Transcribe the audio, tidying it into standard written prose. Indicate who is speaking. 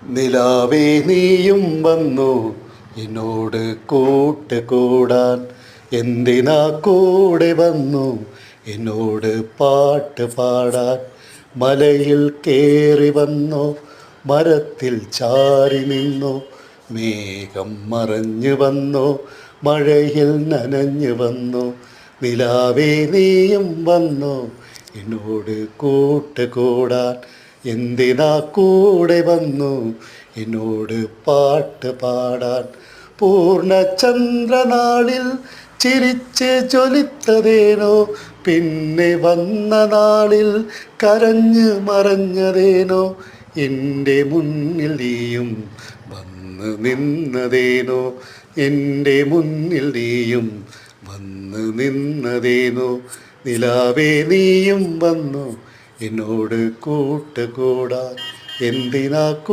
Speaker 1: നിലാവേ നീയും വന്നു എന്നോട് കൂട്ടുകൂടാൻ. എന്തിനാ കൂടെ വന്നു എന്നോട് പാട്ട് പാടാൻ. മലയിൽ കേറി വന്നു, മരത്തിൽ ചാരി നിന്നു, മേഘം മറഞ്ഞു വന്നു, മഴയിൽ നനഞ്ഞു വന്നു. നിലാവേ നീയും വന്നു എന്നോട് കൂട്ടുകൂടാൻ. എന്തിനാ കൂടെ വന്നു എന്നോട് പാട്ട് പാടാൻ. പൂർണ്ണചന്ദ്രനാളിൽ ചിരിച്ച് ജ്വലിത്തതേനോ, പിന്നെ വന്ന നാളിൽ കരഞ്ഞ് മറഞ്ഞതേനോ. എൻ്റെ മുന്നിൽ നീയും വന്ന് നിന്നതേനോ, എൻ്റെ മുന്നിൽ നീയും വന്ന് നിന്നതേനോ. നിലാവേ നീയും വന്നു എന്നോട് കൂട്ടുകൂടാൻ. എന്തിനാ